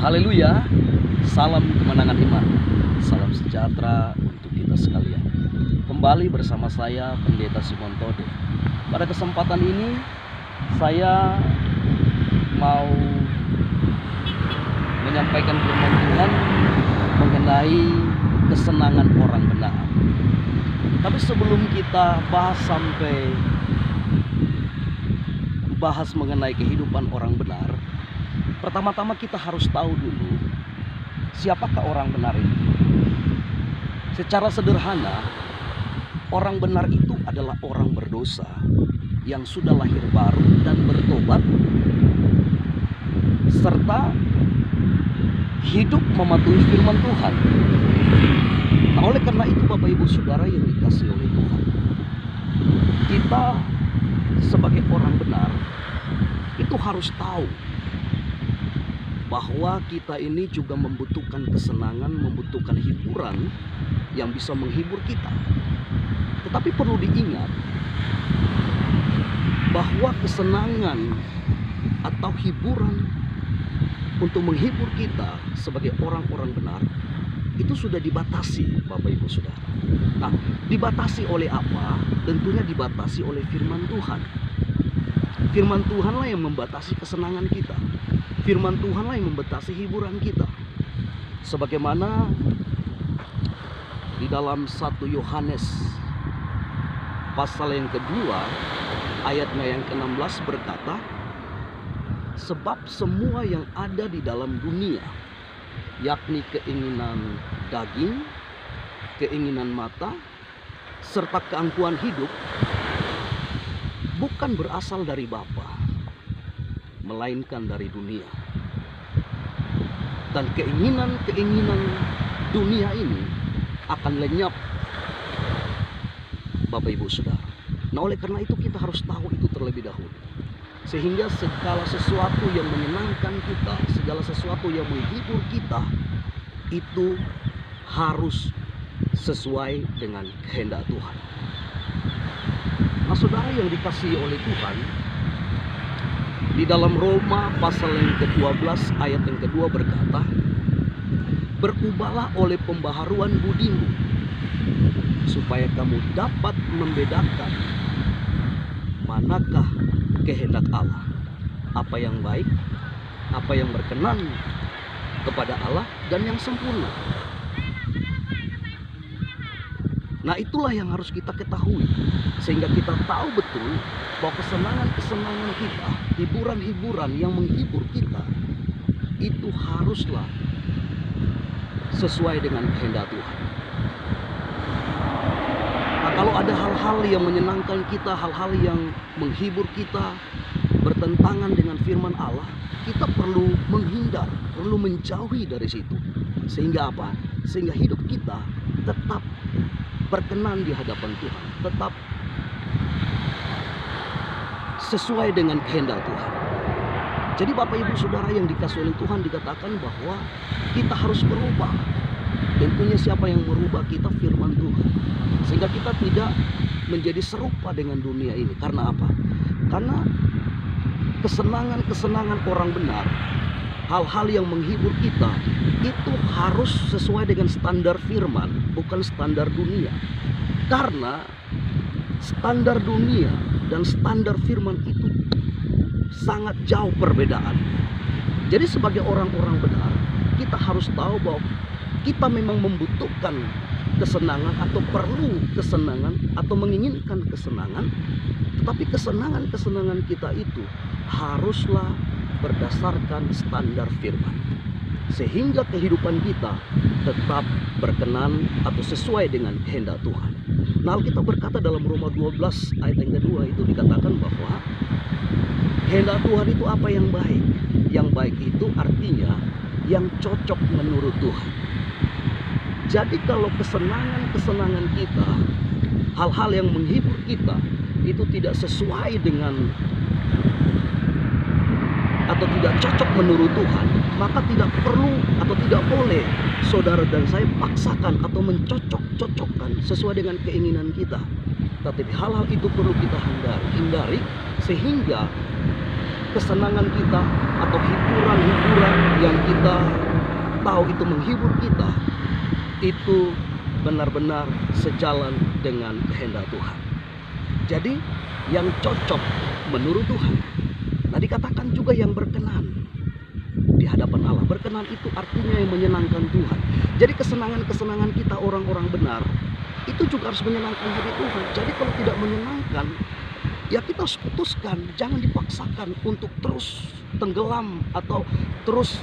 Haleluya, salam kemenangan iman, salam sejahtera untuk kita sekalian. Kembali bersama saya Pendeta Simon Tode. Pada kesempatan ini saya mau menyampaikan firman Tuhan mengenai kesenangan orang benar. Tapi sebelum kita bahas mengenai kehidupan orang benar, pertama-tama kita harus tahu dulu siapakah orang benar itu. Secara sederhana, orang benar itu adalah orang berdosa yang sudah lahir baru dan bertobat, serta hidup mematuhi firman Tuhan. Nah, oleh karena itu Bapak Ibu Saudara yang dikasihi oleh Tuhan, kita sebagai orang benar itu harus tahu bahwa kita ini juga membutuhkan kesenangan, membutuhkan hiburan yang bisa menghibur kita. Tetapi perlu diingat bahwa kesenangan atau hiburan untuk menghibur kita sebagai orang-orang benar itu sudah dibatasi, Bapak Ibu Saudara. Nah, dibatasi oleh apa? Tentunya dibatasi oleh firman Tuhan. Firman Tuhanlah yang membatasi kesenangan kita. Firman Tuhanlah yang membatasi hiburan kita. Sebagaimana di dalam 1 Yohanes pasal yang kedua ayatnya yang ke-16 berkata, sebab semua yang ada di dalam dunia, yakni keinginan daging, keinginan mata, serta keangkuhan hidup, bukan berasal dari Bapa, melainkan dari dunia. Dan keinginan-keinginan dunia ini akan lenyap, Bapak Ibu Saudara. Nah, oleh karena itu kita harus tahu itu terlebih dahulu, sehingga segala sesuatu yang menyenangkan kita, segala sesuatu yang menghibur kita, itu harus sesuai dengan kehendak Tuhan. Nah, saudara yang dikasihi oleh Tuhan, di dalam Roma pasal yang ke-12 ayat yang kedua berkata, berubahlah oleh pembaharuan budimu, supaya kamu dapat membedakan manakah kehendak Allah, apa yang baik, apa yang berkenan kepada Allah, dan yang sempurna. Nah, itulah yang harus kita ketahui, sehingga kita tahu betul bahwa kesenangan-kesenangan kita, hiburan-hiburan yang menghibur kita, itu haruslah sesuai dengan kehendak Tuhan. Nah, kalau ada hal-hal yang menyenangkan kita, hal-hal yang menghibur kita, bertentangan dengan firman Allah, kita perlu menghindar, perlu menjauhi dari situ. Sehingga apa? Sehingga hidup kita tetap berkenan di hadapan Tuhan, tetap sesuai dengan kehendak Tuhan. Jadi Bapak Ibu Saudara yang dikasihi oleh Tuhan, dikatakan bahwa kita harus berubah. Tentunya siapa yang merubah kita? Firman Tuhan. Sehingga kita tidak menjadi serupa dengan dunia ini. Karena apa? Karena kesenangan-kesenangan orang benar, hal-hal yang menghibur kita, itu harus sesuai dengan standar firman, bukan standar dunia. Karena standar dunia dan standar firman itu sangat jauh perbedaan. Jadi sebagai orang-orang benar, kita harus tahu bahwa kita memang membutuhkan kesenangan atau perlu kesenangan atau menginginkan kesenangan. Tetapi kesenangan-kesenangan kita itu haruslah berdasarkan standar firman, sehingga kehidupan kita tetap berkenan atau sesuai dengan kehendak Tuhan. Nah, kita berkata dalam Roma 12 ayat yang kedua itu dikatakan bahwa kehendak Tuhan itu apa yang baik. Yang baik itu artinya yang cocok menurut Tuhan. Jadi kalau kesenangan-kesenangan kita, hal-hal yang menghibur kita, itu tidak sesuai dengan atau tidak cocok menurut Tuhan, maka tidak perlu atau tidak boleh saudara dan saya paksakan atau mencocok-cocokkan sesuai dengan keinginan kita. Tapi hal-hal itu perlu kita hindari, sehingga kesenangan kita atau hiburan-hiburan yang kita tahu itu menghibur kita, itu benar-benar sejalan dengan kehendak Tuhan. Jadi yang cocok menurut Tuhan. Nah, dikatakan juga yang berkenan di hadapan Allah. Berkenan itu artinya yang menyenangkan Tuhan. Jadi kesenangan-kesenangan kita orang-orang benar itu juga harus menyenangkan hati Tuhan. Jadi kalau tidak menyenangkan, ya kita harus putuskan, jangan dipaksakan untuk terus tenggelam atau terus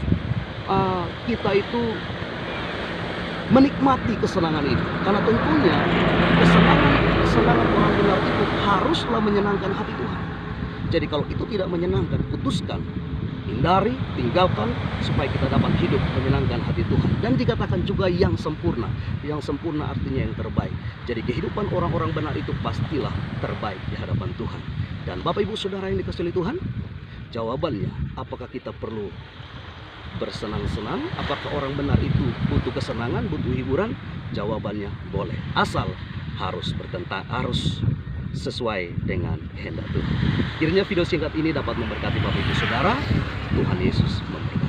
kita itu menikmati kesenangan itu. Karena tentunya kesenangan orang benar itu haruslah menyenangkan hati Tuhan. Jadi kalau itu tidak menyenangkan, putuskan, hindari, tinggalkan, supaya kita dapat hidup menyenangkan hati Tuhan. Dan dikatakan juga yang sempurna. Yang sempurna artinya yang terbaik. Jadi kehidupan orang-orang benar itu pastilah terbaik di hadapan Tuhan. Dan Bapak Ibu Saudara yang dikasihi Tuhan, jawabannya, apakah kita perlu bersenang-senang? Apakah orang benar itu butuh kesenangan, butuh hiburan? Jawabannya boleh, asal harus sesuai dengan kehendak Tuhan. Kiranya video singkat ini dapat memberkati Bapak Ibu Saudara. Tuhan Yesus memberkati.